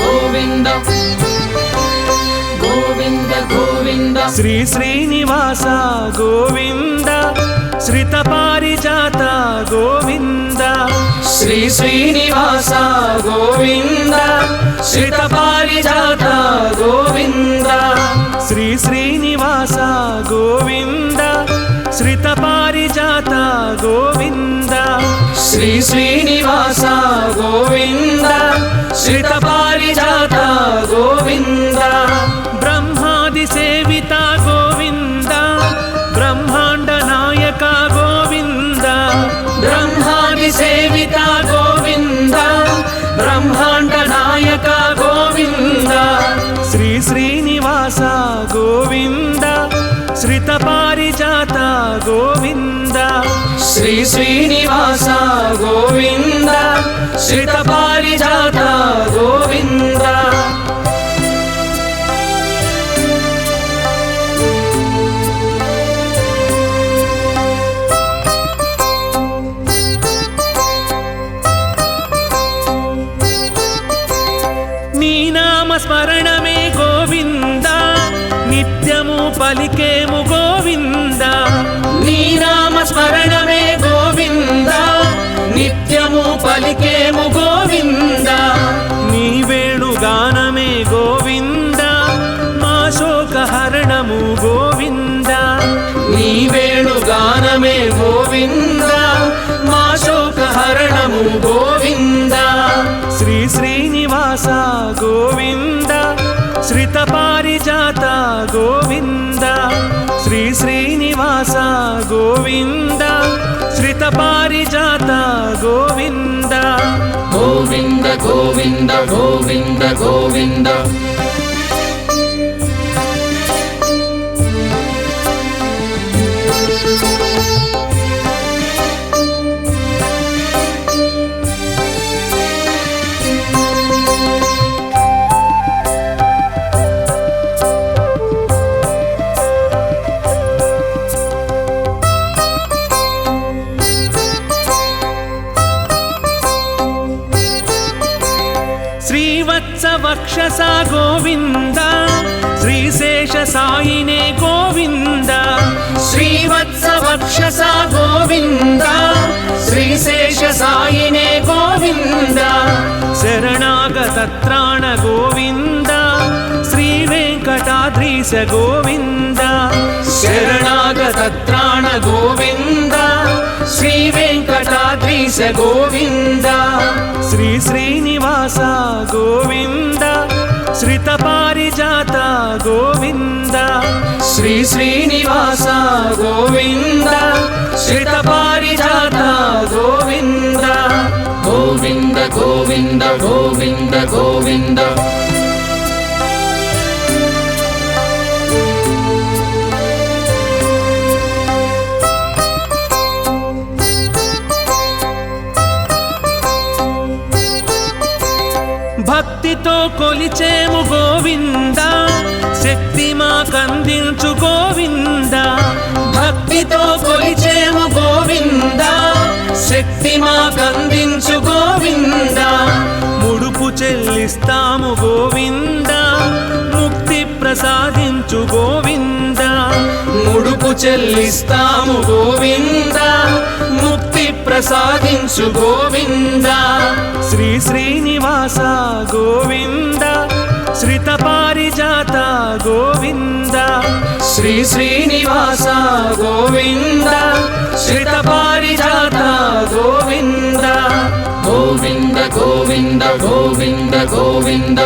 గోవింద గోవింద గోవింద శ్రీ శ్రీనివాస గోవింద శ్రిత పారిజాత గోవింద శ్రీ శ్రీనివాస గోవింద శ్రిత పారిజాత గోవింద శ్రీ శ్రీనివాస గోవింద శ్రిత పారిజాత గోవింద శ్రీ శ్రీనివాస గోవింద శ్రిత పారిజాత గోవింద బ్రహ్మాది సేవిత గోవింద బ్రహ్మాండ నాయక గోవింద బ్రహ్మాది సేవిత గోవింద బ్రహ్మాండ నాయక గోవింద శ్రీ శ్రీనివాస గోవింద శ్రిత పారిజాత గోవింద శ్రీ శ్రీనివాస గోవింద శ్రిత పారిజాత గోవింద నీ నామ స్మరణమే గోవింద నిత్యము పలికేము గోవింద నీ నామ స్మరణమే గోవింద నిత్యము పలికేము గోవింద నీ వేణుగానమే గోవింద మా శోకహరణము గోవింద నీ వేణుగానమే గోవింద మా శోకహరణము గోవింద శ్రీ శ్రీనివాస గోవింద శ్రిత పారిజాత గోవింద శ్రీ శ్రీనివాస గోవింద శ్రిత పారిజాత గోవింద గోవింద గోవింద గోవింద గోవింద శ్రీవత్స వక్షస గోవింద శ్రీశేష సాయినే గోవింద శ్రీవత్స వక్షస గోవింద శ్రీశేష సాయినే గోవింద శరణాగత త్రాణ గోవింద శ్రీ వెంకటాద్రీశ గోవింద శరణాగత త్రాణ గోవింద శ్రీ వెంకటాద్రీశ గోవింద శ్రీ శ్రీనివాస గోవింద శ్రిత పారిజాత గోవింద శ్రీ శ్రీనివాస గోవింద శ్రిత పారిజాత గోవింద గోవింద గోవింద గోవింద గోవింద భక్తితో కొలిచేము గోవింద శక్తి మాకందించు గోవింద భక్తితో కొలిచేము గోవింద శక్తి మాకందించు గోవింద ముడుపు చెల్లిస్తాము గోవింద ముక్తి ప్రసాదించు గోవింద ముడుపు చెల్లిస్తాము గోవింద ముక్తి ప్రసాదించు గోవింద శ్రీ శ్రీనివాస గోవింద శ్రిత పారిజాత గోవింద శ్రీ శ్రీనివాస గోవింద శ్రిత పారిజాత గోవింద గోవింద గోవింద గోవింద గోవింద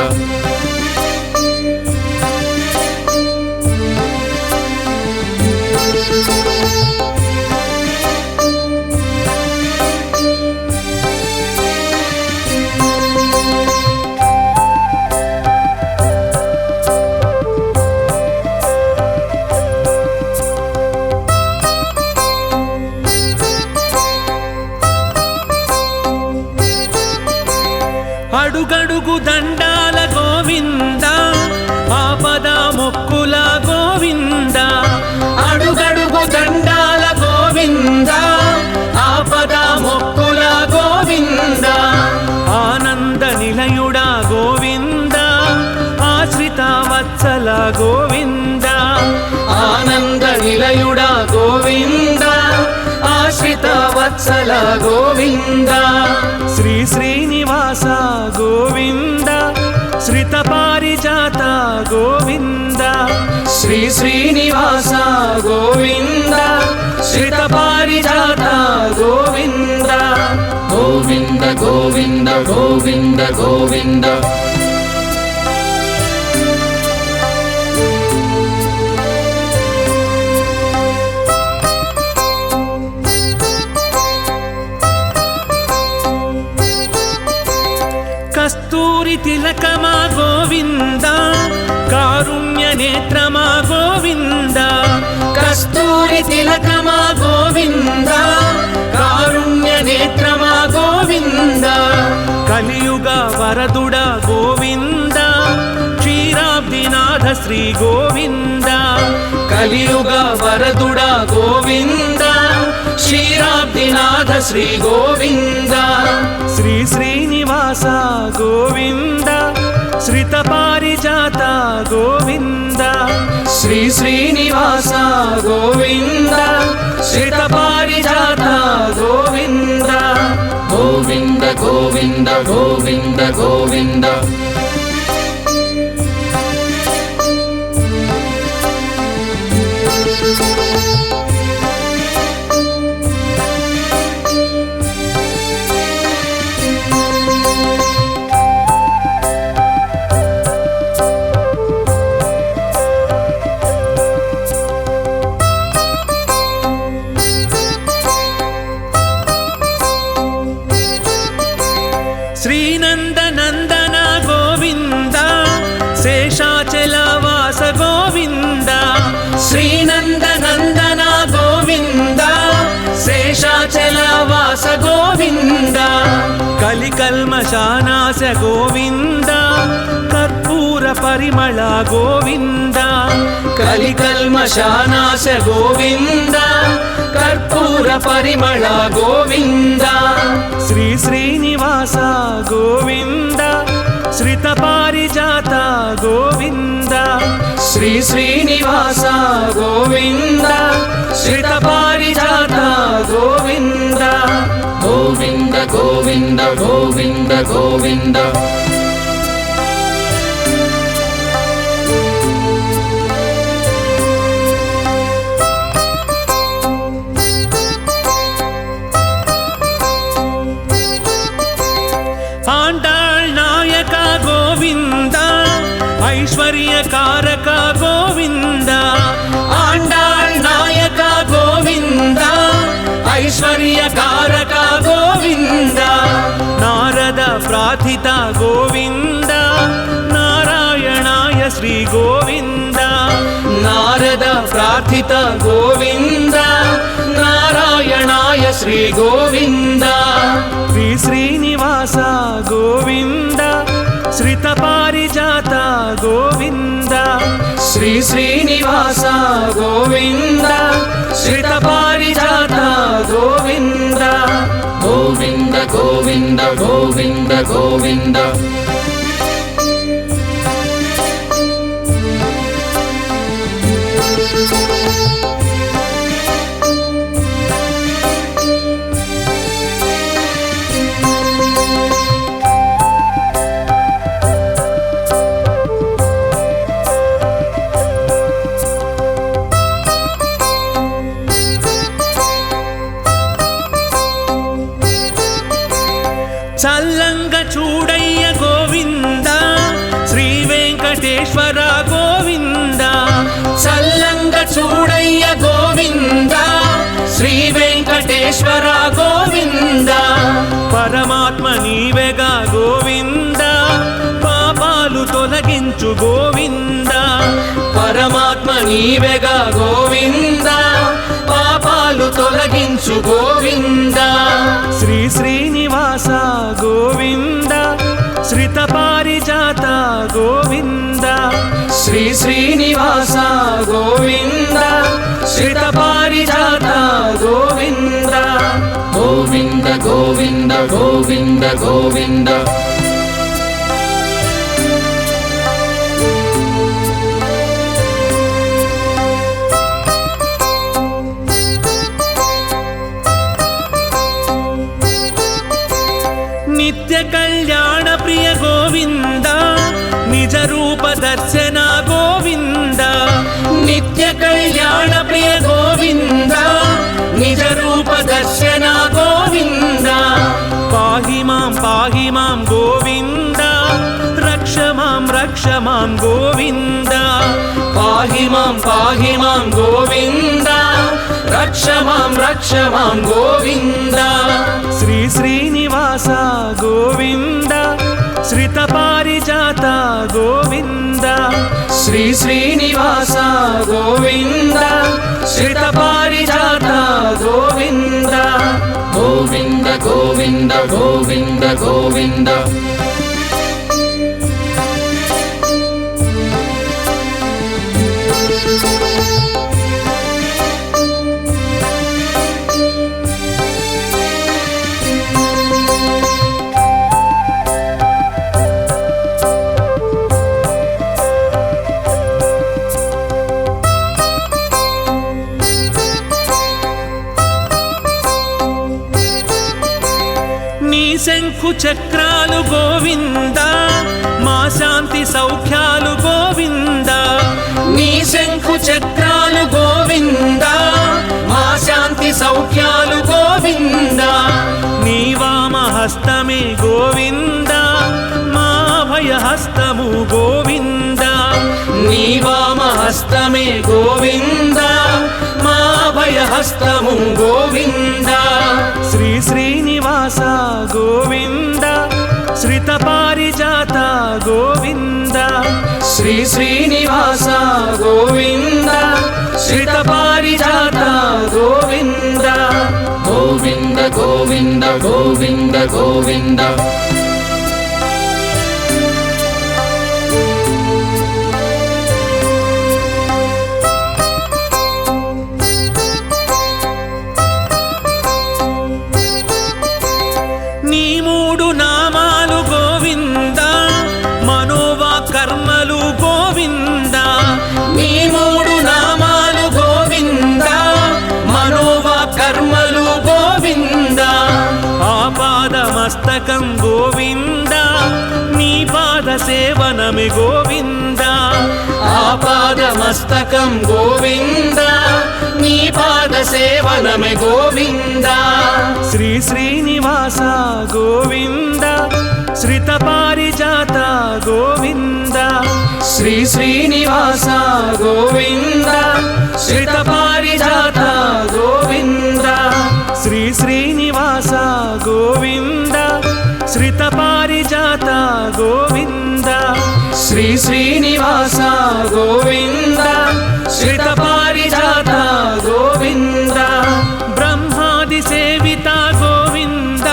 అడుగడుగు దండాల గోవింద ఆపద మొక్కుల గోవింద అడుగడుగు దండాల గోవింద ఆపద మొక్కుల గోవింద ఆనంద నిలయుడా గోవింద వత్సల గోవింద ఆనంద నిలయుడా గోవింద ఆశ్రిత వత్సల గోవింద శ్రీ శ్రీనివాస గోవింద శ్రిత పారిజాత గోవింద శ్రీ శ్రీనివాస గోవింద శ్రిత పారిజాత గోవింద గోవింద గోవింద గోవింద గోవింద కస్తూరి తిలకమా గోవింద కారుణ్య నేత్రమా గోవింద కస్తూరి తిలకమా గోవింద కారుణ్య నేత్రమా గోవింద కలియుగ వరదుడ గోవింద క్షీరాబ్దినాథ శ్రీ గోవింద కలియుగ వరదుడ గోవింద క్షీరాబ్దినాథ శ్రీ గోవింద శ్రీ శ్రీనివాస గోవింద శ్రిత పారిజాత గోవింద శ్రీ శ్రీనివాస గోవింద శ్రిత పారిజాత గోవింద గోవింద గోవింద గోవింద గోవింద శ్రీనందనందన గోవింద శేషాచలవాస గోవింద శ్రీనందనందన గోవింద శేషాచలవాస గోవింద కలికల్మషానాశ గోవింద కర్పూర పరిమళ గోవింద కలికల్మషానాశ గోవింద కర్పూర పరిమళ గోవింద శ్రీ శ్రీనివాస గోవింద శ్రిత పారిజాత గోవింద శ్రీ శ్రీనివాస గోవింద శ్రిత పారిజాత గోవింద గోవింద గోవింద గోవింద గోవింద ఆండాళ్ నాయక గోవింద ఐశ్వర్యకారక గోవింద ఆండాళ్ నాయక గోవింద ఐశ్వర్యకారక గోవింద నారద ప్రార్థిత గోవింద నారాయణాయ శ్రీ గోవింద నారద ప్రార్థిత గోవింద నారాయణాయ శ్రీ గోవింద శ్రీ శ్రీనివాస గోవింద శ్రిత పారిజాత గోవింద శ్రీ శ్రీనివాస గోవింద శ్రిత పారిజాత గోవింద గోవింద గోవింద గోవింద గోవింద చల్లంగ చూడయ్య గోవింద శ్రీ వెంకటేశ్వర గోవింద చల్లంగ చూడయ్య గోవింద శ్రీ వెంకటేశ్వర గోవింద పరమాత్మ నీవెగా గోవింద పాపాలు తొలగించు గోవింద పరమాత్మ నీవెగా గోవింద పాపాలు తొలగించు గోవింద శ్రీ శ్రీనివాస గోవింద శ్రిత పారిజాత గోవింద శ్రీ శ్రీనివాస గోవింద శ్రిత పారిజాత గోవింద గోవింద గోవింద గోవింద గోవింద దర్శన గోవింద నిత్య కళ్యాణ ప్రియ గోవింద నిజ రూప దర్శన గోవింద పాహి మాం గోవింద రక్ష మాం గోవింద పాహి మాం గోవింద రక్ష మాం గోవింద శ్రీ శ్రీనివాస గోవింద శ్రిత పారిజాత గోవింద శ్రీ శ్రీనివాస గోవింద శ్రిత పారిజాత గోవింద గోవింద గోవింద గోవింద గోవింద శంఖు చక్రాలు గోవింద మా శాంతి సౌఖ్యాలు గోవింద నీ శంఖు చక్రాలు గోవింద మా శాంతి సౌఖ్యాలు గోవింద నీ వామ హస్తమే గోవింద మా భయ హస్తము గోవింద నీ వామ హస్తమే గోవింద మా భయ హస్తము గోవింద శ్రీ శ్రీనివాస గోవింద శ్రిత పారిజాత గోవింద శ్రీ శ్రీనివాస గోవింద శ్రిత పారిజాత గోవింద గోవింద గోవింద గోవింద గోవింద మస్తకం గోవింద నీ పాద సేవనమి గోవింద ఆపాద మస్తకం గోవింద నీ పాద సేవనమి గోవింద శ్రీ శ్రీనివాస గోవింద శ్రిత పారిజాత గోవింద శ్రీ శ్రీనివాస గోవింద శ్రిత పారిజాత గోవింద శ్రీ శ్రీనివాస గోవింద శ్రిత పారిజాత గోవింద శ్రీ శ్రీనివాస గోవింద శ్రిత పారిజాత గోవింద బ్రహ్మాది సేవిత గోవింద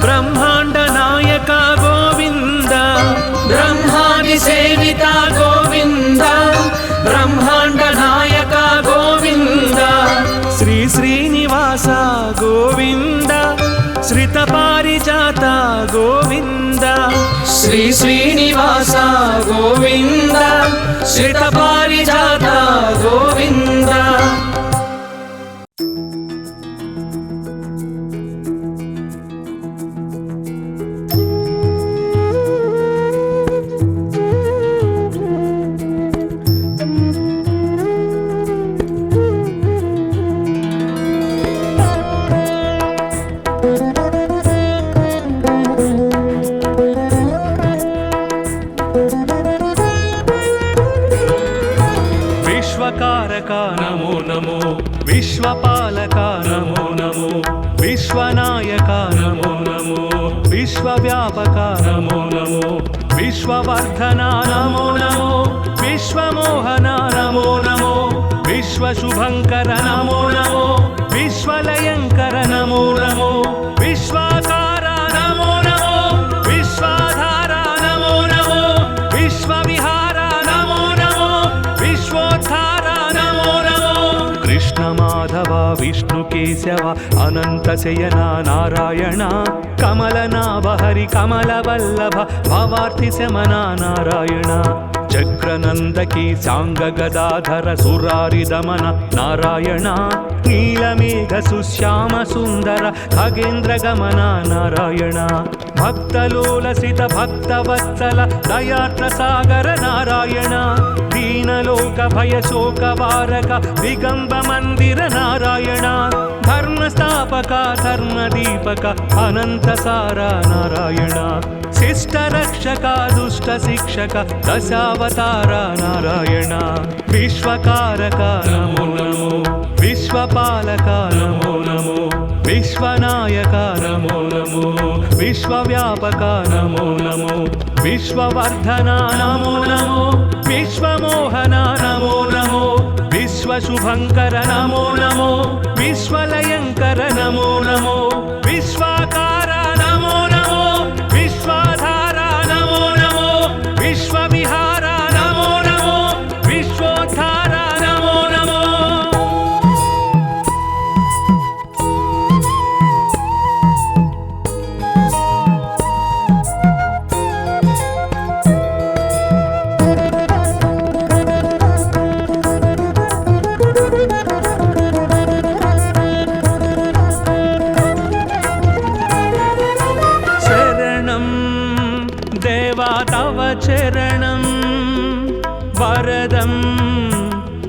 బ్రహ్మాండ నాయక గోవింద బ్రహ్మాది సేవిత గోవింద బ్రహ్మాండ నాయక గోవింద శ్రీ శ్రీనివాస గోవింద శ్రిత పారిజాత గోవింద శ్రీ శ్రీనివాస గోవింద శ్రిత పారిజాత గోవింద విశ్వకారక నమో నమో విశ్వపాలక నమో నమో విశ్వనాయక నమో నమో విశ్వవ్యాపక నమో నమో విశ్వవర్ధన నమో నమో విశ్వమోహన నమో నమో విశ్వశుభంకర నమో నమో విశ్వలయంకర నమో నమో విశ్వాకార నమో నమో విశ్వాధార నమో నమో విశ్వవిహార నమో నమో విశ్వోద్ధార నమో నమో కృష్ణ మాధవ విష్ణు కేశవ అనంత శయన నారాయణ కమలనాభ హరి కమలవల్లభ భవార్థి శమన నారాయణ చక్రనందకి సాంగ గదాధర సురారి దమన నారాయణ నీలమేఘ సుశ్యామ సుందర ఖగేంద్ర గమన నారాయణ भक्तलोलसित भक्तवत्सल दयार्द्रसागर नारायण दीनलोक भयशोकवारक दिगम्ब मंदिर नारायण धर्मस्थापक धर्मदीपक अनन्तसार नारायण शिष्टरक्षक दुष्टशिक्षक दशावतार नारायण विश्वकारक नमो नमो विश्वपालक नमो नमो विश्वनायक नमो नमो विश्वव्यापक नमो नमो विश्ववर्धन नमो नमो विश्वमोहन नमो नमो विश्वशुभंकर नमो नमो विश्वलयंकर नमो नमो विश्वाकार नमो नमो विश्वाधार नमो नमो विश्वविहार नमो नमो विश्वोद्धार नमो नमो तव चरणं वरदं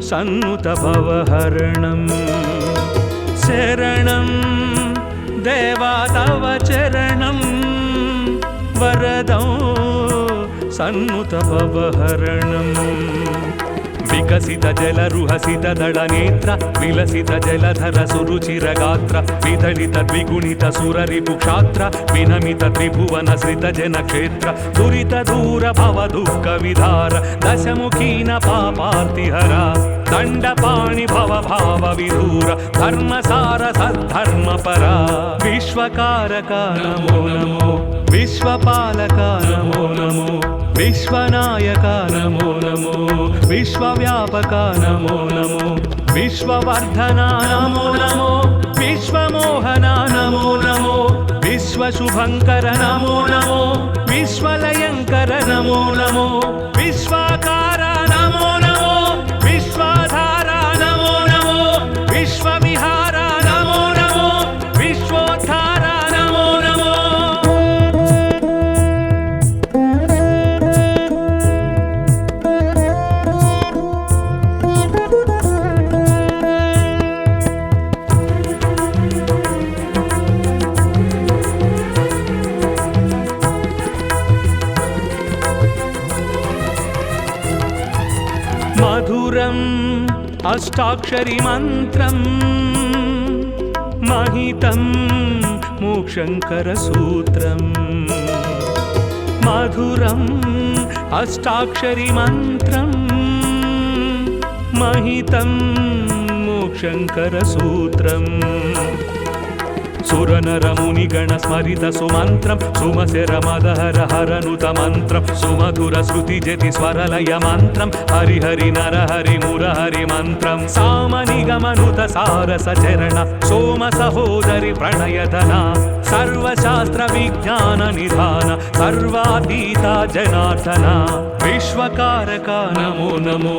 सन्नुत भवहरणं शरणं देवा तव चरणं वरदं सन्नुत भवहरणं विकसित जलरुहसित दळनेत्र विलसित जलधर सुरुचिरगात्र विदलित द्विगुणित सुररिपुक्षात्र विनमित त्रिभुवन श्रित जनक्षेत्र दुरित दूर भव दुःख विधार दशमुखीन पापार्तिहर दण्डपाणि भव भाव विधूर धर्मसार सद्धर्मपरा विश्वकारक नमो नमो विश्वपालक नमो नमो विश्वनायक नमो नमो विश्वव्यापक नमो नमो विश्ववर्धन नमो नमो विश्वमोहन नमो नमो विश्वशुभंकर नमो नमो विश्वलयंकर नमो नमो विश्वाकार नमो नमो विश्वाधार नमो नमो विश्वविहार नमो नमो विश्वोद्धार नमो नमो मधुरम् अष्टाक्षरी मन्त्रं महितं मोक्षङ्करसूत्रं मधुरम् अष्टाक्षरी मन्त्रं महितं मोक्षङ्करसूत्रम् सुरनरमुनिगण स्मरित सुमन्त्रं सुमसेरमदहर हरनुत मन्त्रं सुमधुर श्रुतिजति स्वरलय मन्त्रं हरिहरि नरहरि मुरहरि मन्त्रं सामनिगमनुत सारस चरण सोम सहोदरि प्रणयधन सर्वशास्त्र विज्ञान निधान सर्वातीता जनार्दन विश्वकारक नमो नमो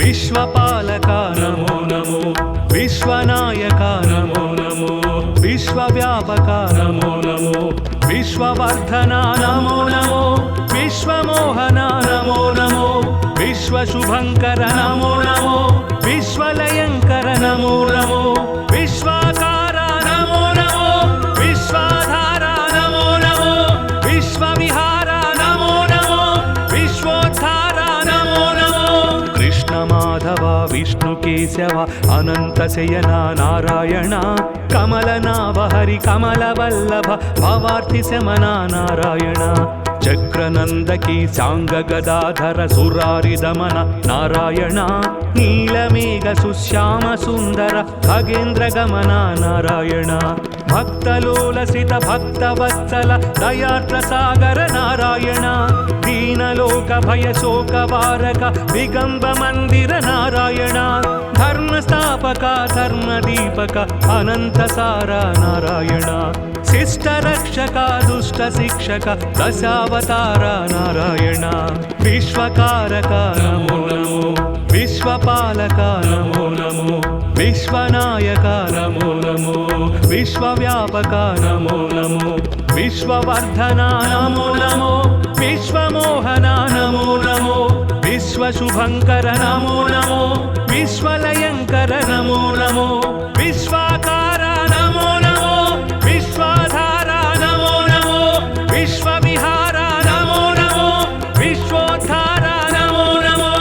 विश्वपालक नमो नमो विश्वनायक नमो नमो विश्वव्यापक नमो नमो विश्ववर्धन नमो नमो विश्वमोहन नमो नमो विश्वशुभंकर नमो नमो विश्वलयंकर नमो नमो विश्वाकार नमो नमो विश्वाधार नमो नमो विश्वविहार नमो नमो विश्वोद्धार नमो नमो कृष्ण माधव विष्णु केशव अनंत शयन नारायण कमलनाभ हरि कमलवल्लभ भवार्ति शमन नारायण चक्रनंदकी सांग गदाधर सुरारि दमन नारायण नीलमेघ सुश्याम सुंदर खगेन्द्र गमन नारायण भक्तलोलसित भक्तवत्सल दयार्द्र सागर नारायण दीनलोक भयशोकवारक दिगम्ब मंदिर नारायण धर्मस्थापक धर्मदीपक अनन्तसार नारायण शिष्टरक्षक दुष्टशिक्षक दशावतार नारायण विश्वकारक नमो नमो विश्वपालक नमो नमो విశ్వనాయక నమో నమో విశ్వవ్యాపక నమో నమో విశ్వవర్ధన నమో నమో విశ్వమోహన నమో నమో విశ్వశుభంకర నమో నమో విశ్వలయంకర నమో నమో విశ్వాకార నమో నమో విశ్వాధార నమో నమో విశ్వవిహార నమో నమో విశ్వోద్ధార నమో నమో.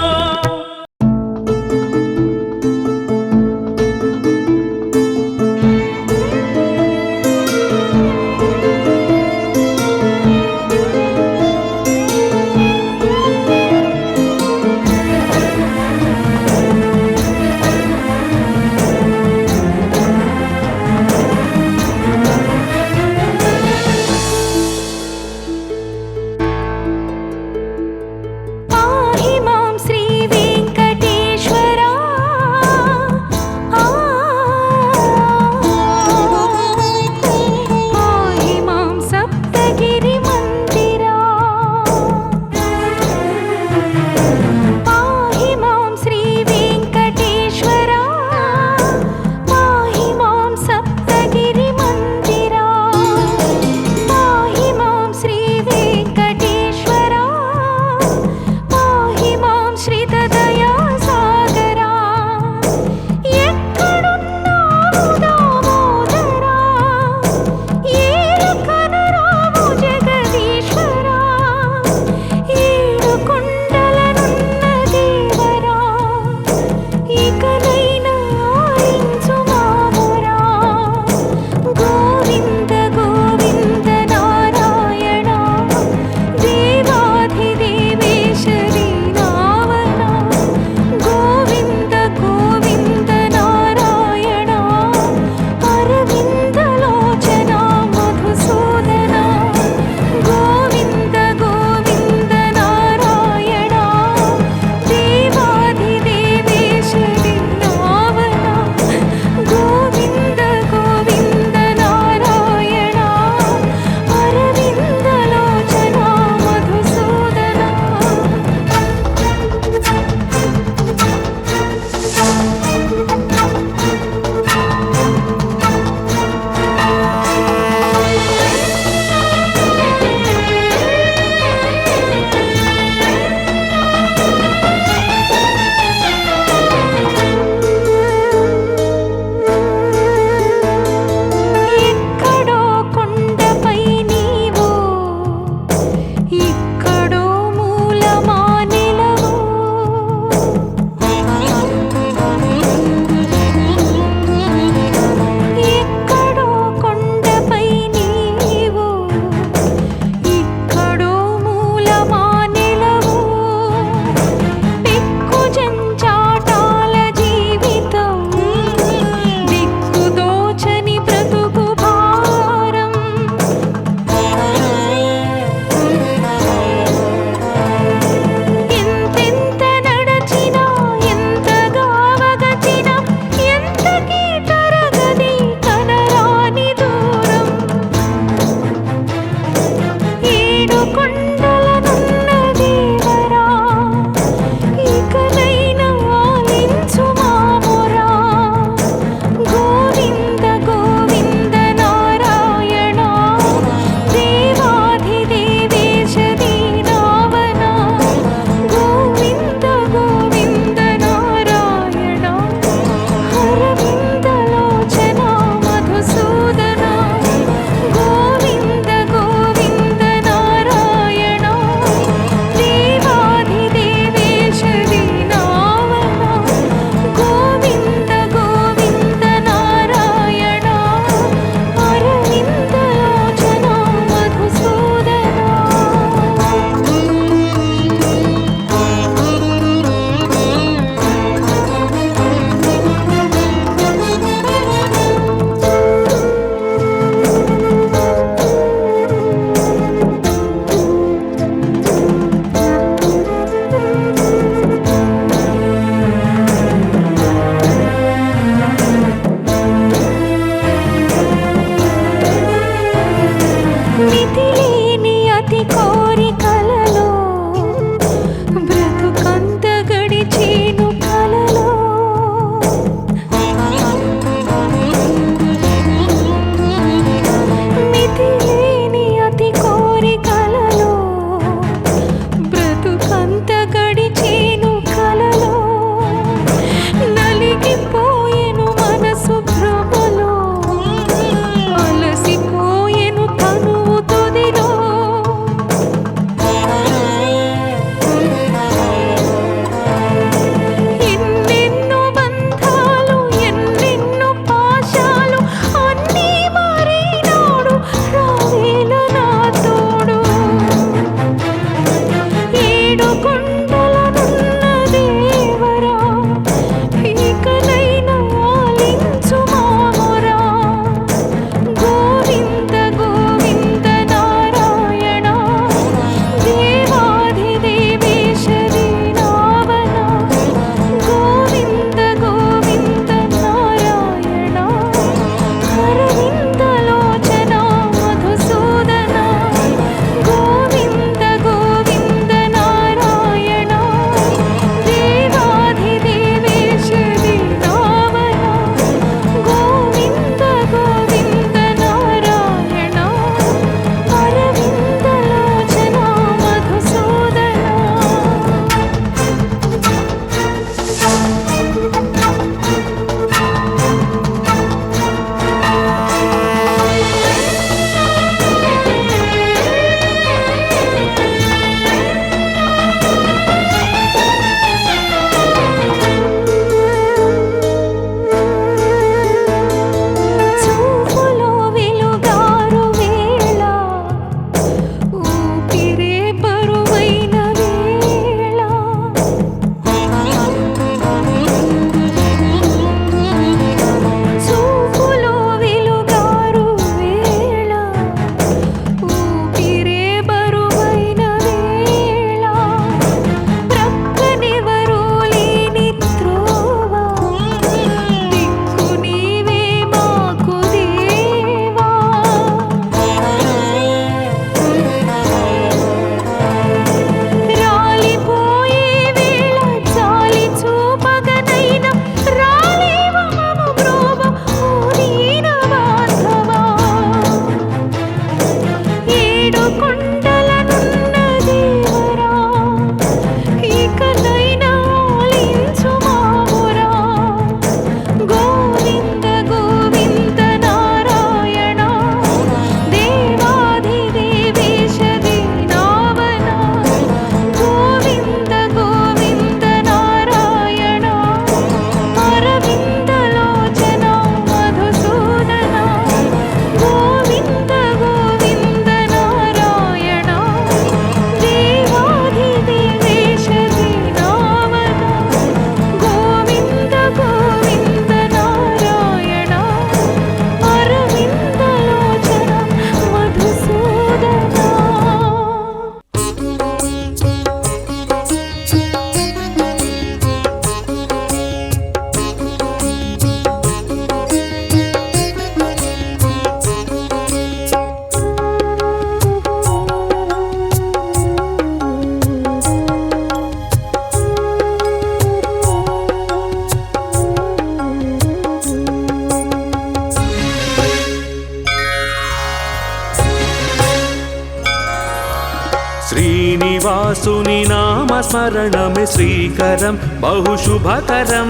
శ్రీనివాసుని నామస్మరణమే శ్రీకరం బహుశుభకరం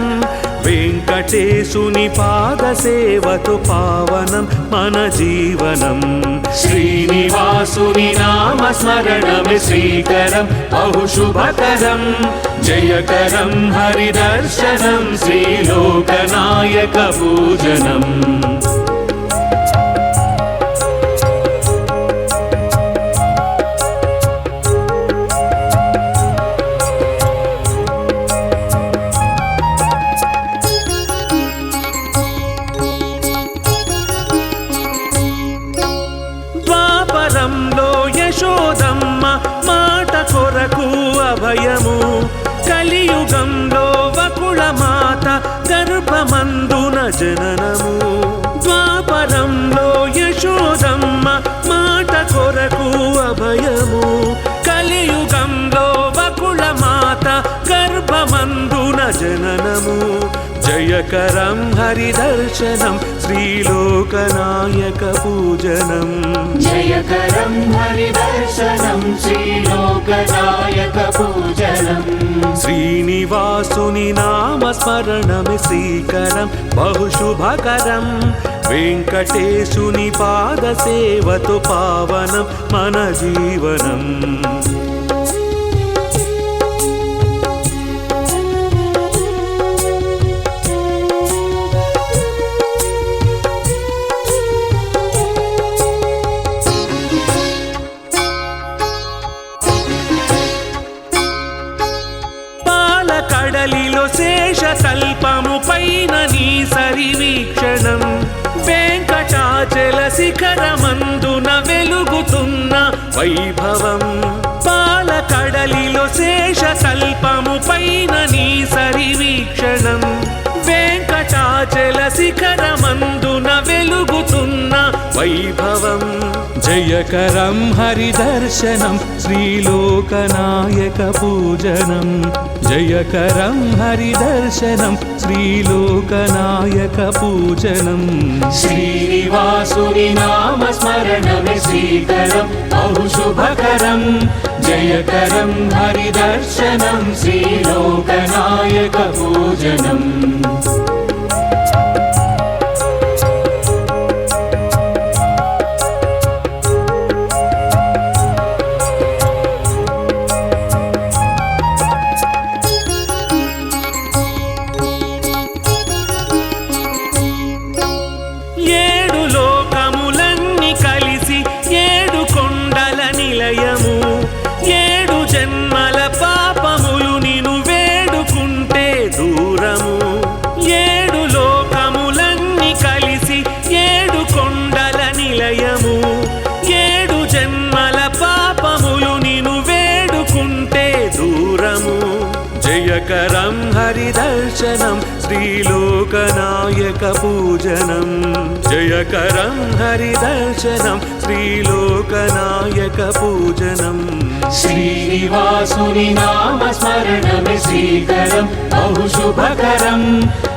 వెంకటేశుని పాదసేవతో పావనం మన జీవనం శ్రీనివాసుని నామస్మరణమే శ్రీకరం బహుశుభకరం జయకరం హరిదర్శనం శ్రీలోకనాయక పూజనం యశోదమ్మ మాట కొరకు అభయము కలియుగంలో వకుళ మాత గర్భమందున జననము ద్వాపరంలో యశోదమ్మ మాట కొరకు అభయము కలియుగంలో వకుళ మాత గర్భమందున జననము జయకరం హరిదర్శనం శ్రీలోకనాయక పూజనం జయకరం హరిదర్శనం శ్రీలోకనాయక పూజనం శ్రీనివాసుని నామస్మరణమే శ్రీకరం బహుశుభకరం వెంకటేశుని పాదసేవతో పావనం మన జీవనం కడలిలో శేషకల్పము పైన నీ సరివీక్షణం వెంకటాచల శిఖరమందున వెలుగుతున్న వైభవం పాలకడలిలో శేషకల్పము పైన నీ సరివీక్షణం వెంకటాచల శిఖరమందున వెలుగుతున్న వైభవం జయకరం హరిదర్శనం శ్రీలోకనాయక పూజనం జయకరం హరిదర్శనం శ్రీలోకనాయక పూజనం శ్రీనివాసుని నామస్మరణమే శ్రీకరం బహుశుభకరం జయకరం హరిదర్శనం శ్రీలోకనాయక పూజనం ఏడు జన్మల పాపములు నిను వేడుకుంటే దూరము ఏడు లోకములన్నీ కలిసి ఏడు కొండల నిలయము ఏడు జన్మల పాపములు నిను వేడుకుంటే దూరము జయకరం హరిదర్శనం శ్రీలోకనాయక పూజనం జయకరం హరిదర్శనం శ్రీలోకనాయక పూజనం శ్రీనివాసుని నామస్మరణమే శ్రీకరం బహుశుభకరం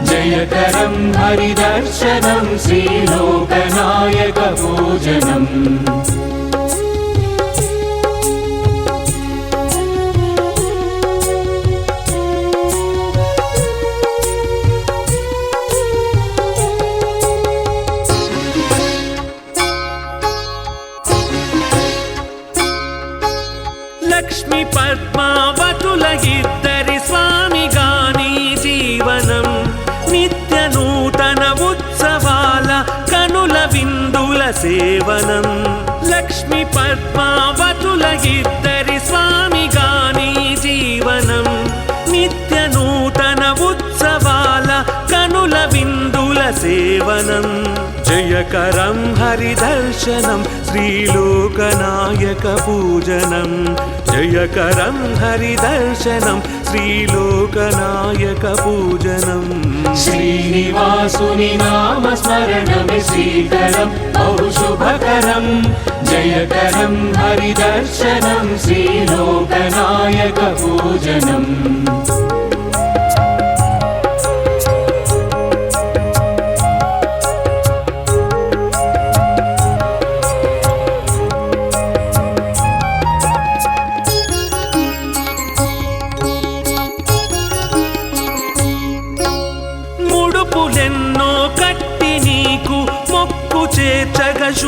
జయకరం హరిదర్శనం శ్రీలోకనాయక పూజనం లక్ష్మి పద్మావతుల ఇద్దరి స్వామిగా నీ జీవనం నిత్య నూతన ఉత్సవాల కనుల విందుల సేవనం లక్ష్మి పద్మావతుల ఇద్దరి స్వామిగా నీ జీవనం నిత్య నూతన ఉత్సవాల కనుల విందుల సేవనం జయకరం హరిదర్శనం శ్రీలోకనాయక పూజనం జయకరం హరిదర్శనం శ్రీలోకనాయక పూజనం శ్రీనివాసుని నామస్మరణమే శ్రీకరం బహుశుభకరం జయకరం హరిదర్శనం శ్రీలోకనాయక పూజనం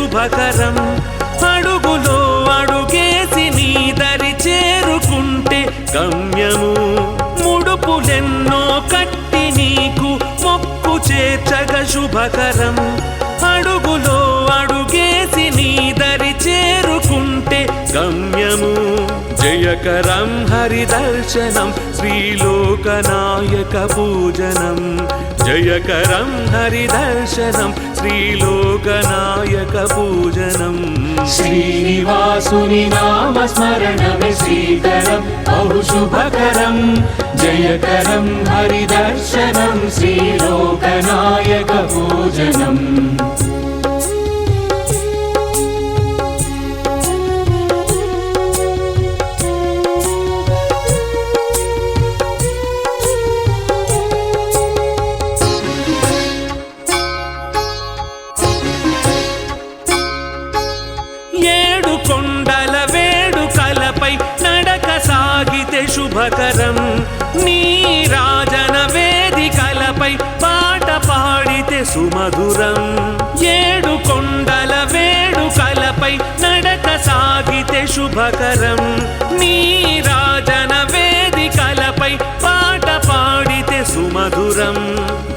శుభకరం. అడుగులో అడుగేసి నీ దరి చేరుకుంటే గమ్యము. ముడుపులెన్నో కట్టి నీకు మొక్కు చేర్చగ శుభకరం. అడుగులో అడుగేసి నీ దరి చేరుకుంటే గమ్యము. జయకరం హరిదర్శనం శ్రీలోకనాయక పూజనం. జయకరం హరిదర్శనం శ్రీలోకనాయక పూజనం. శ్రీనివాసుని నామస్మరణమే శ్రీకరం బహు శుభకరం. జయకరం హరిదర్శనం శ్రీలోకనాయక పూజనం. కొండల వేడుకలపై నడక సాగితే శుభకరం. నీ రాజన వేదికలపై పాట పాడితే సుమధురం. 7 కొండల వేడుకలపై నడక సాగితే శుభకరం. నీ రాజన వేదికలపై పాట పాడితే సుమధురం.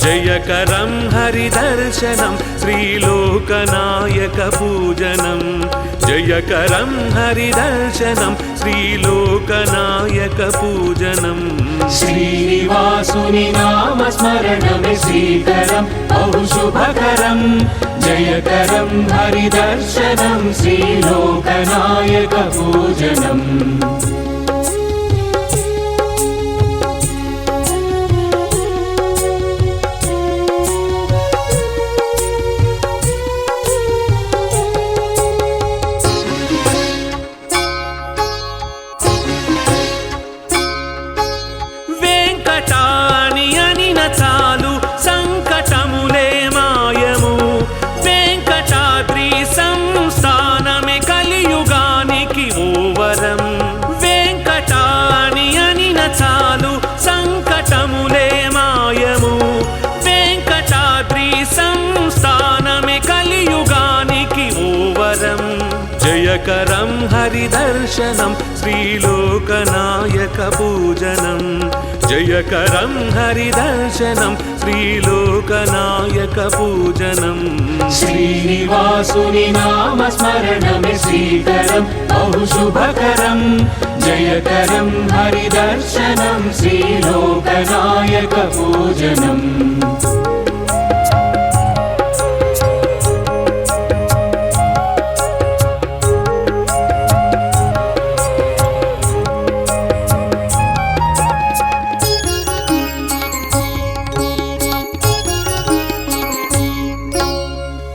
జయకరం హరిదర్శనం శ్రీలోకనాయక పూజనం. జయకరం హరిదర్శనం శ్రీలోకనాయక పూజనం. శ్రీనివాసుని నామస్మరణమే శ్రీకరం బహు శుభకరం. జయకరం హరిదర్శనం శ్రీలోకనాయక పూజనం. చాలు సంకటములే మాయము. వెంకటాద్రి సంస్థానమే కలియుగానికి ఓవరం. వెంకటాని అనిన చాలు సంకటములే మాయము. వెంకటాద్రి సంస్థానమే కలియుగానికి ఓవరం. జయకరం హరిదర్శనం శ్రీలోకనాయక పూజనం. జయకరం హరిదర్శనం శ్రీలోకనాయక పూజనం. శ్రీనివాసుని నామస్మరణమే శ్రీకరం బహు శుభకరం. జయకరం హరిదర్శనం శ్రీలోకనాయక పూజనం.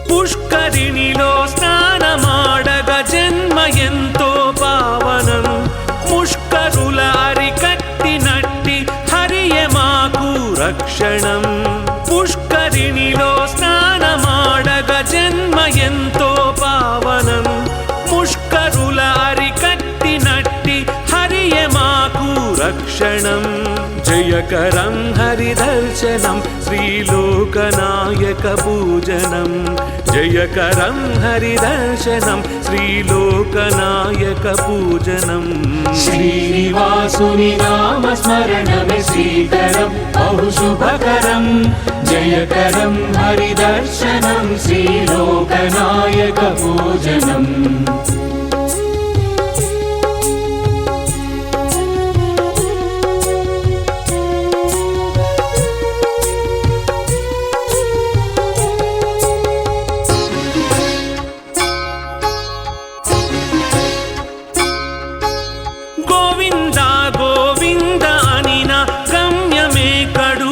పుష్కరిణిలో స్నానమాడగ జన్మ ఎంతో పావనం. ముష్కరుల అరికట్టినట్టి హరియే మాకు రక్షణం. పుష్కరిణిలో స్నానమాడగ జన్మ ఎంతో పావనం. ముష్కరుల అరికట్టినట్టి హరియే మాకు రక్షణం. జయకరం హరిదర్శనం శ్రీలోకనాయక పూజనం. జయకరం హరిదర్శనం శ్రీలోకనాయక పూజనం. శ్రీనివాసుని నామస్మరణమే శ్రీకరం బహు శుభకరం. జయకరం హరిదర్శనం శ్రీలోకనాయక పూజనం.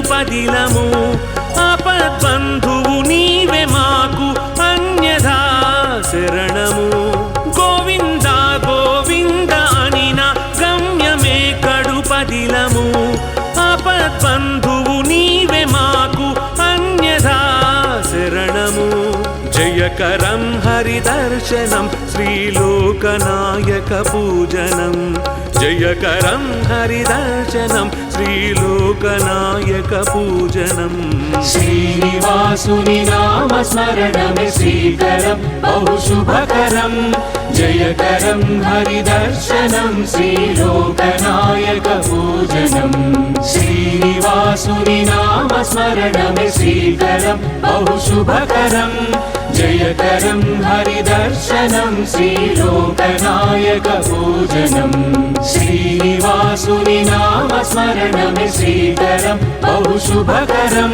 పదిలము ఆపద్బంధువు నీవే మాకు అన్యథా శరణము. हरिदर्शनं श्रीलोकनायकपूजनं जयकरं हरिदर्शनं श्रीलोकनायकपूजनम् श्रीनिवासुनि नामस्मरणमे श्रीकरं बहुशुभकरं जयकरं हरिदर्शनं श्रीलोकनायकपूजनम् श्रीनिवासुनि नामस्मरणमे श्रीकरं बहुशुभकरं जयकरं हरिदर्शनं श्रीलोकनायकपूजनम् श्रीनिवासुनि नामस्मरणमे श्रीकरं बहुशुभकरं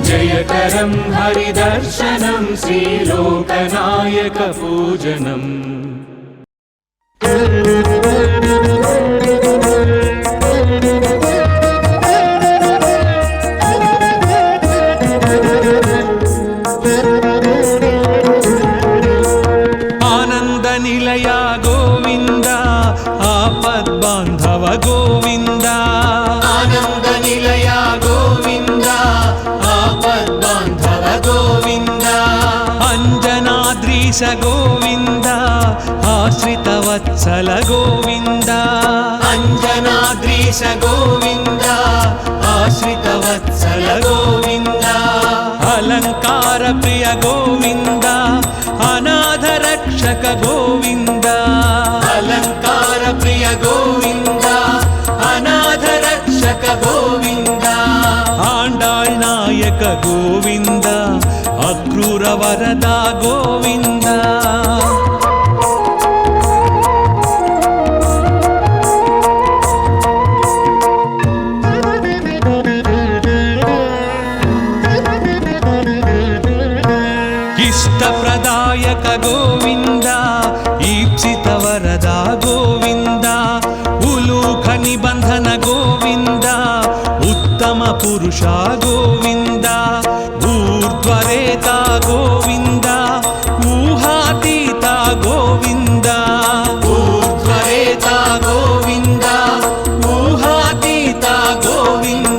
जयकरं हरिदर्शनं श्रीलोकनायकपूजनम् आनन्दनिलया गोविन्द आपद्बान्धव गोविन्द आनन्दनिलया गोविन्द आपद्बान्धव गोविन्द अञ्जनाद्रीश गोविन्द आश्रितवत्सल गोविन्द अञ्जनाद्रीश गोविन्द आश्रितवत्सल गोविन्द अलङ्कार प्रिय गोविन्द अनाथरक्षक गोविन्द अलङ्कार प्रिय गोविन्द अनाथरक्षक गोविन्द आण्डाळ् नायक गोविन्द अक्रूर वरदा गोविन्द इष्टप्रदायक गोविन्द ईप्सित वरदा गोविन्द उलूख निबन्धन गोविन्द उत्तम पुरुषा गोविन्द ऊर्ध्वरेता गोविन्द ऊहातीता गोविन्द ऊर्ध्वरेता गोविन्द ऊहातीता गोविन्द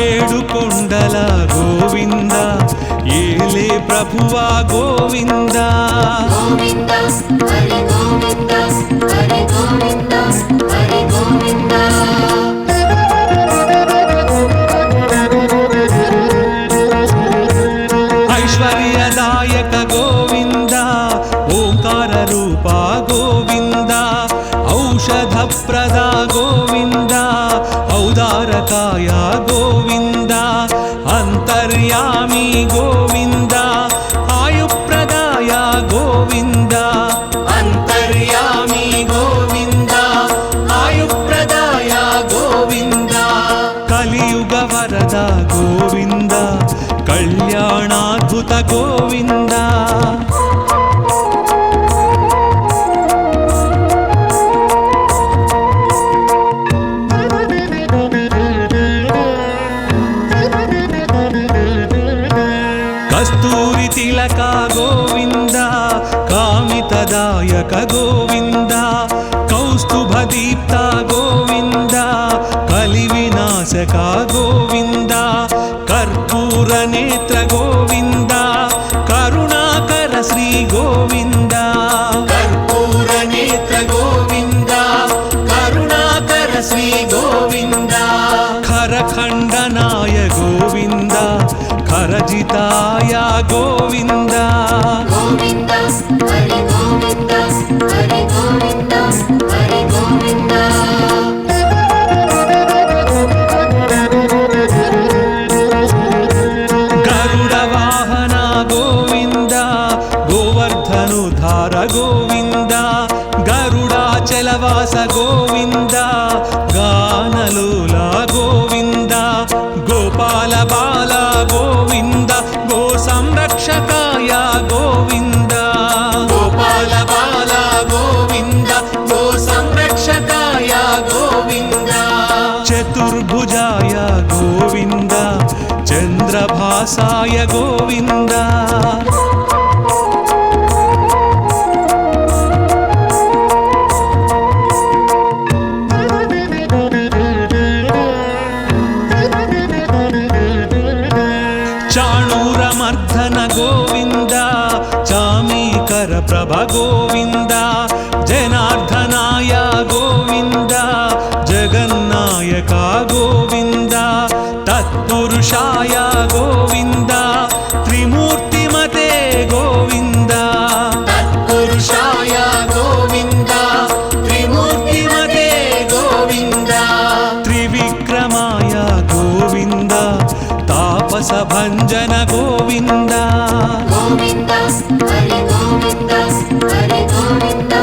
ఏడుకొండల గోవింద ఏలే ప్రభువా గోవింద గోవింద హరి గోవింద హరి గోవింద హరి గోవింద ఐశ్వర్యదాయక గోవింద ఓంకార రూపా గోవింద ఔషధప్రద గోవింద ఔదారకాయ గోవింద అంతర్యామి గోవింద ఆయుప్రదాయ గోవింద अन्तर्यामी गोविन्द आयुप्रदाय गोविन्द కలియుగ వరద గోవింద కళ్యాణాద్భుత గోవింద కస్తూరి తిలక గోవింద కామితదాయక గోవింద కౌస్తుభ దీప్త గోవింద కలి వినాశక గోవింద కర్పూర నేత్ర గోవింద కరుణాకర శ్రీ గోవింద कर्पूर नेत्र गोविन्द करुणाकर श्री गोविन्द ఖరఖండనాయ గోవింద ఖరజితాయ గోవింద గోవింద హరి గోవింద హరి గోవింద హరి గోవింద గరుడ వాహన గోవింద గోవర్ధనుధార గోవింద గరుడాచలవాస గోవింద గానలోల గోవింద గోపాల బాల గోవింద గో సంరక్షకాయ గోవింద गोपाल बाल गोविन्द गो संरक्षकाय गोविन्द చతుర్భుజాయ గోవింద చంద్రభాసాయ గోవింద చాణూరమర్ధన గోవింద చామీకర ప్రభ గోవింద జనార్దనాయ గోవింద జగన్నాయక గోవింద తత్పురుషాయ గోవింద త్రిమూర్తిమతే గోవింద తత్పురుషాయ గోవింద త్రిమూర్తిమతే గోవింద త్రివిక్రమాయ గోవింద తాపస భంజన గోవింద గోవింద హరి గోవింద హరి గోవింద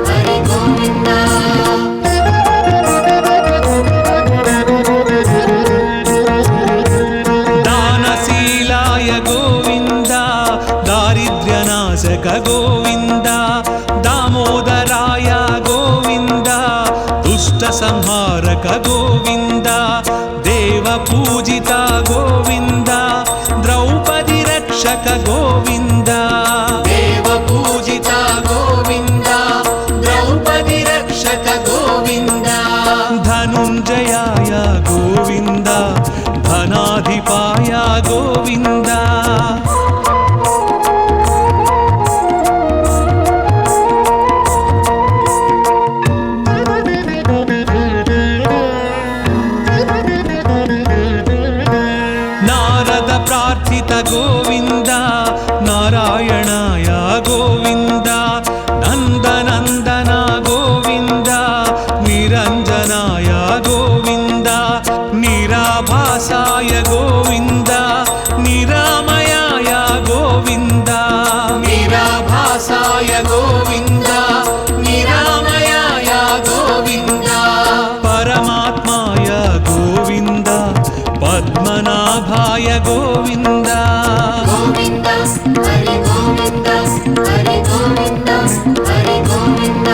హరి గోవింద దానశీలాయ గోవింద దారిద్ర్యనాశక గోవింద దామోదరాయ గోవింద దుష్ట సంహారక గోవింద దేవ పూజిత గోవింద ద్రౌపది రక్షక గోవింద దేవ పూజిత గోవింద ద్రౌపది రక్షక గోవింద ధనుంజయాయ గోవింద ధనాధిపాయ గోవింద నారద ప్రార్థిత గోవింద నారాయణాయ గోవింద నందనందన గోవింద నిరంజనాయ గోవింద నిరాభాసాయ గోవింద నిరామయాయ గోవింద నిరాభాసాయ గోవింద నిరామయాయ గోవింద పరమాత్మాయ గోవింద పద్మనాభాయ గోవింద గోవింద హరి గోవింద హరి గోవింద హరి గోవింద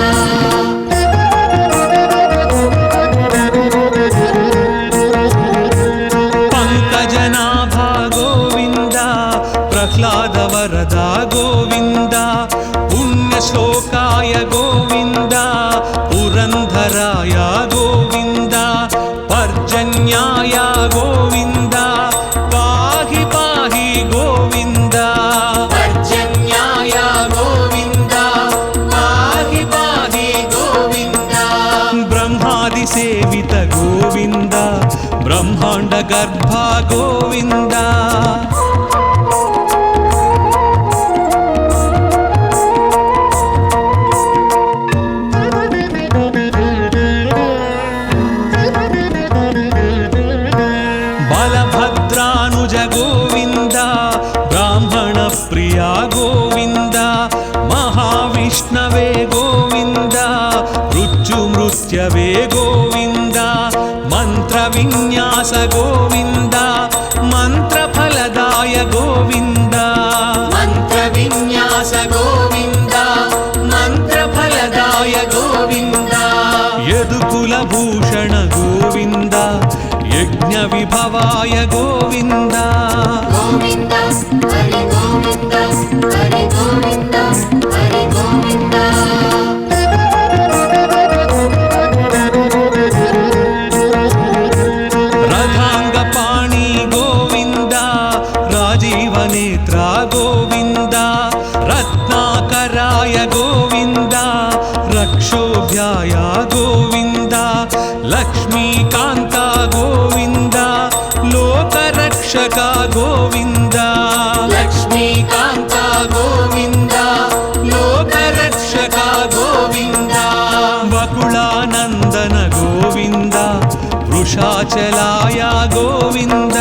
పంకజనాభ గోవింద ప్రహ్లాద వరద గోవింద పుణ్యశ్లోకాయ గోవింద పురంధరాయ గోవింద పర్జన్యాయ గోవింద పాహి పాహి గోవింద పర్జన్యాయ గోవింద పాహి పాహి గోవింద బ్రహ్మాది సేవిత గోవింద బ్రహ్మాండ గర్భ గోవింద బలభద్రానుజ గోవింద బ్రాహ్మణ ప్రియ గోవింద మహావిష్ణవే గోవింద మృత్యుమృత్యవే గోవింద మంత్ర విన్యాస గోవింద మంత్రఫలదాయ గోవింద మంత్ర విన్యాస గోవింద మంత్రఫలదాయ గోవింద యదుకుల భూషణ గోవింద యజ్ఞ విభవాయ గోవింద గోవింద హరి గోవింద హరి గోవింద హరి గోవింద రథాంగ పాణి గోవింద రాజీవ నేత్ర గోవింద రత్నాకరాయ గోవింద రక్షోభ్యాయ గోవింద లక్ష్మీకాంత గోవింద లోకరక్షక గోవింద లక్ష్మీకాంత గోవింద లోకరక్షక గోవింద వకుళానందన గోవింద వృషాచలాయ గోవింద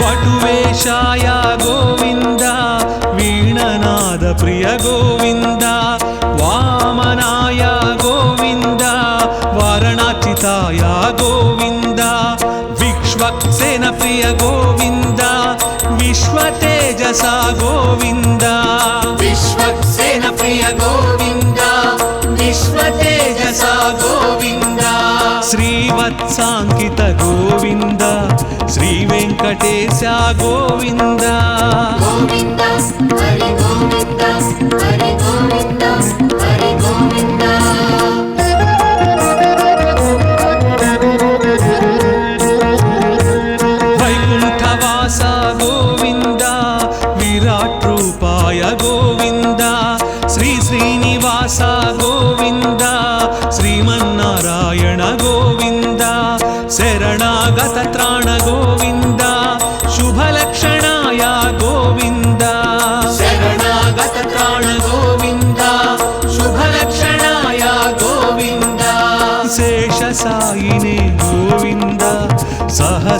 వటువేషాయ గోవింద వీణనాద ప్రియ గోవింద వామనాయ గోవింద వారణాచితాయ గోవింద విక్ష్వక్సేన ప్రియ గోవింద విశ్వతేజస గోవింద విశ్వక్సేన ప్రియ గోవింద విశ్వతేజస గోవింద శ్రీవత్సాంకిత గోవింద శ్రీ వెంకటేశ గోవింద గోవింద హరి గోవింద హరి గోవింద హరి గోవింద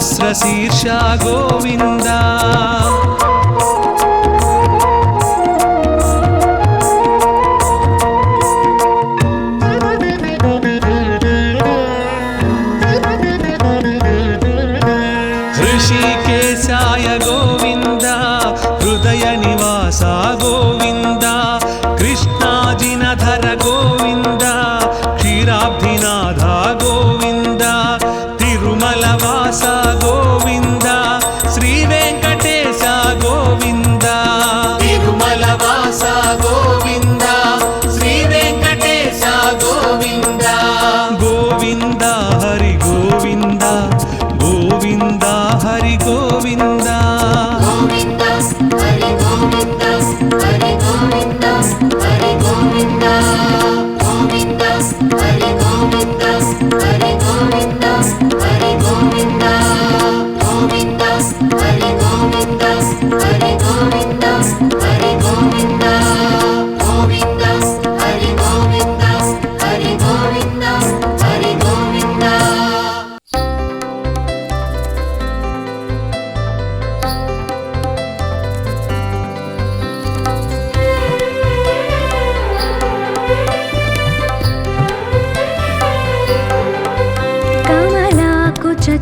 सहस्रशीर्ष गोविन्द ऋषिकेशाय गोविन्द हृदय निवास गोविन्द कृष्णाजिनधर गोविन्द क्षीराब्धिनाथ गोविन्द तिरुमलवास गोविन्द श्रीवेङ्कटेश गोविन्द तिरुमलवास गोविन्द श्रीवेङ्कटेश गोविन्द गोविन्द हरि गोविन्द गोविन्द हरि गोविन्द गोविन्द हरि गोविन्द हरि गोविन्द हरि गोविन्द गोविन्द हरि गोविन्द हरि गोविन्द हरि गोविन्द गोविन्द हरि गोविन्द हरि गोविन्द हरि गोविन्द गोविन्द हरि गोविन्द हरि गोविन्द हरि गोविन्द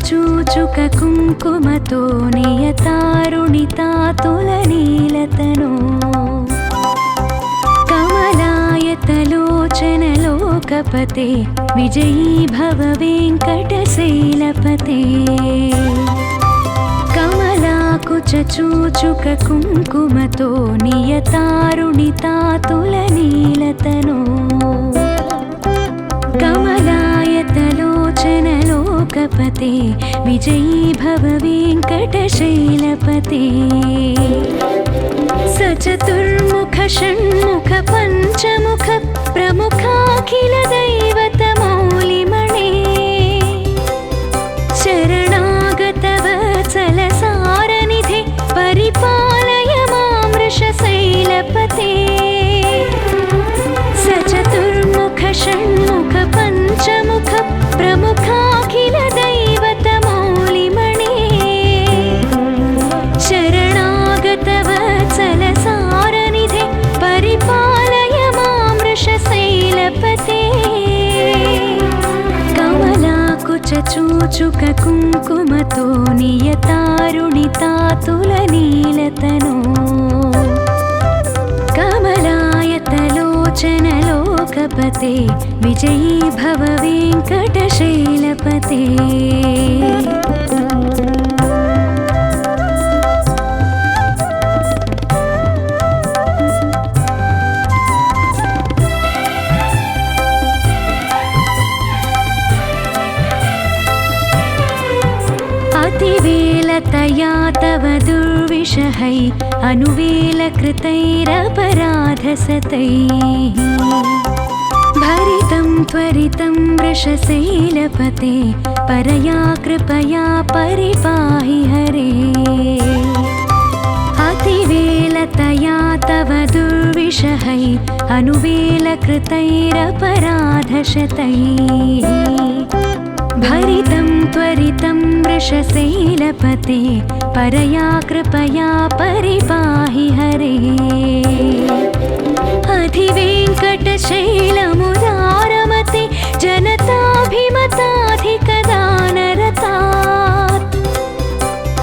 చూచుక కుంకుమతో నియతారుణితాతులనీలతను కమలాయతలోచనలోకపతే విజయీ భవ వెంకటశైలపతే కమలాకుచ చూచుక కుంకుమతో నియతారుణితాతులనీలతను कमलायतलोचनलोकपते विजयी भव वेङ्कटशैलपते सचतुर्मुख षण्मुख पञ्चमुख प्रमुखाखिल दैवतमौलिमणे शरणागतवत्सलसारनिधे परिपालय मां वृषशैलपते सचतुर्मुख षण्मुख पञ्चमुख प्रमुखाखिल दैवतमौलिमणे शरणागतवत्सलसारनिधे परिपालय मां वृषशैलपते कमलाकुच चूचुक कुङ्कुमतो नियतारुणितातुलनीलतनो कमलायतलोचनलोकपते विजयी भव वेङ्कटशैलपते अतिवेलतया तव दुर्विषहै अनुवेलकृतैरपराधसतैः भरितं त्वरितं वृषशैलपते परया कृपया परिपाहि हरे अतिवेलतया तव दुर्विषहै अनुवेलकृतैरपराधशतैः भरितं त्वरितं वृषशैलपते परया कृपया परिपाहि हरे अधिवेङ्कटशैलमुदारमते जनताभिमताधिकदानरतात्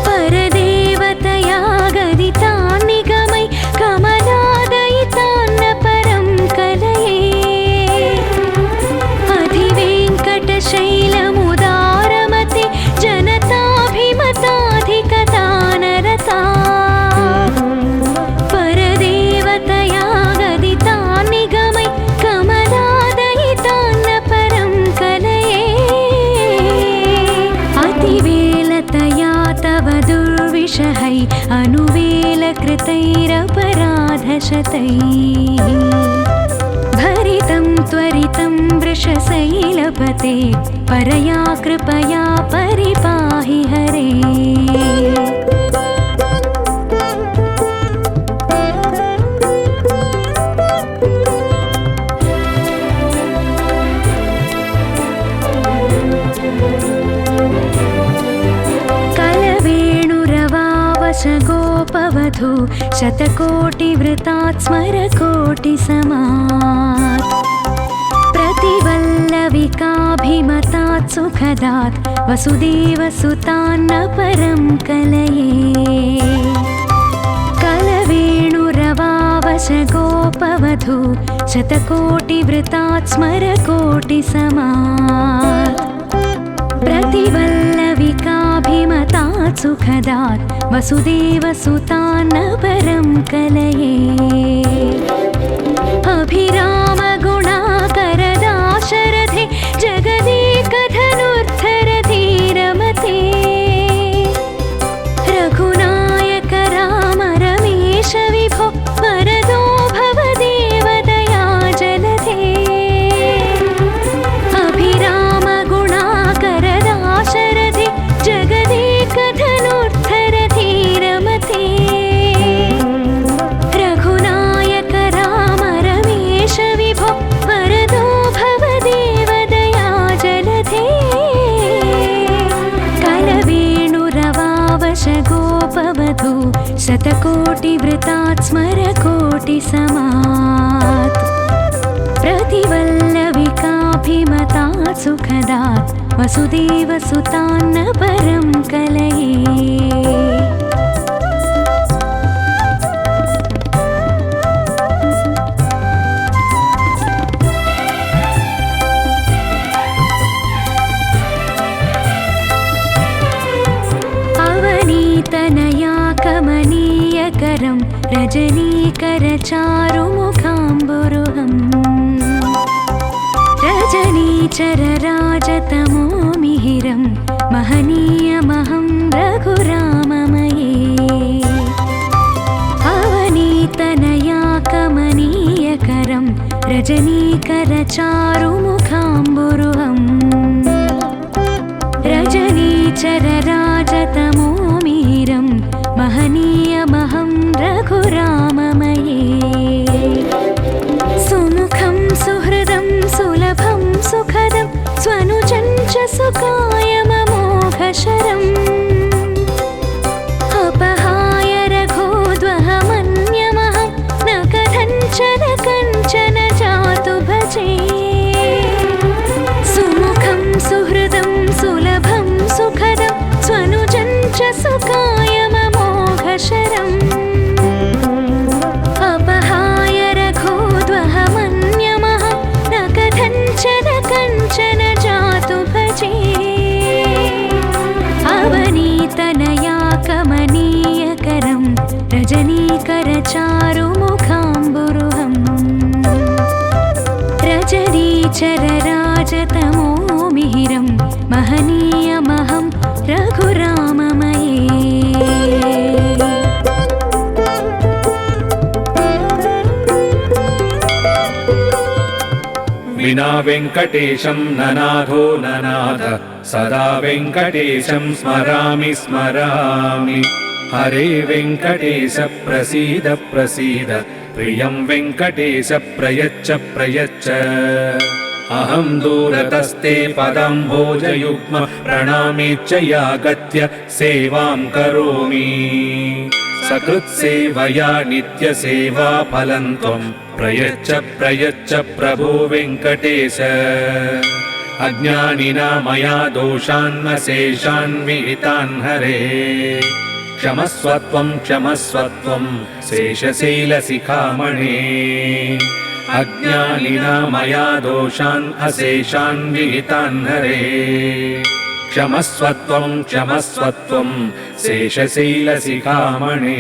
परदेवतया गदितान्निगमै कमलादयितान्न परं कलये अधिवेङ्कटशैलमुदारमते जनताभिमताधिकदानरतात् परदेवतया गदितान्निगमै कमलादयितान्न परं कलये अतिवेलतया तव दुर्विषहै अनुवेलकृतैरपराधशतैः भरितं त्वरितं वृषशैलपते परया कृपया परिपाहि हरे गोपवधू शतकोटिवृतात् स्मरकोटिसमात् प्रतिवल्लविकाभिमतात् सुखदात् वसुदेवसुतान्न परं कलये कलवेणुरवावश गोपवधू शतकोटिवृतात् स्मरकोटिसमात् प्रतिवल्लविकाभिमतात् सुखदात् वसुदेवसुतान्न परं कलये अभिरामगुणाकरदाशरथे जगदेकधनुर्धरधीरमते रघुनायक राम रमेश विभो वरदो भव देवदया जलधे अभिरामगुणाकरदाशरथे जगदेकधनुर्धरधीरमते रघुनायक राम रमेश विभो वरदो भव देवदया जलधे कलवेणुरवावश गोपवधू शतकोटिवृतात् स्मरकोटिसमात् प्रतिवल्लविकाभिमतात् सुखदात् वसुदेवसुतान्न परं कलये अवनीतनया कमनीयकरं रजनीकरचारुमुखाम्बुरुहम् रजनीचरराजतमो मिहिरं महनीयमहं रघुराममये अवनीतनया कमनीयकरं रजनीकरचारुमुखाम्बुरुहम् रजनीचरराजतमो मिहिरं महनीयमहं रघुराममये सुमुखं सुहृदं सुलभं सुखदं स्वनुजं च सुकायममोघशरम् अपहाय रघोद्वहमन्यमहं न कथञ्चन कञ्चन जातु भजे सुमुखं सुहृदं सुलभं सुखदं स्वनुजं च सुकायममोघशरम् अपहाय रघोद्वहमन्यमहं न कथञ्चन कञ्चन जातु भजे अवनीतनया कमनीयकरं रजनीकरचारुमुखाम्बुरुहम् रजनीचरराजतमो मिहिरं महनीयमहं रघुराममये विना वेङ्कटेशं ननाथो ननाथ सदा वेङ्कटेशं स्मरामि स्मरामि हरे वेङ्कटेश प्रसीद प्रसीद प्रियं वेङ्कटेश प्रयच्छ प्रयच्छ अहं दूरतस्ते पदाम्भोजयुग्म प्रणामेच्च यागत्य सेवां करोमि सकृत्सेवया नित्यसेवा फलं त्वं प्रयच्छ प्रयच्छ प्रभो वेङ्कटेश अज्ञानिना मया दोषान्नशेषान् विहितान् हरे क्षमस्वत्वं क्षमस्वत्वं शेषशैलशिखामणे अज्ञानिना मया दोषान् अशेषान् विहितान् हरे क्षमस्वत्वं क्षमस्वत्वं शेषशैलशिखामणे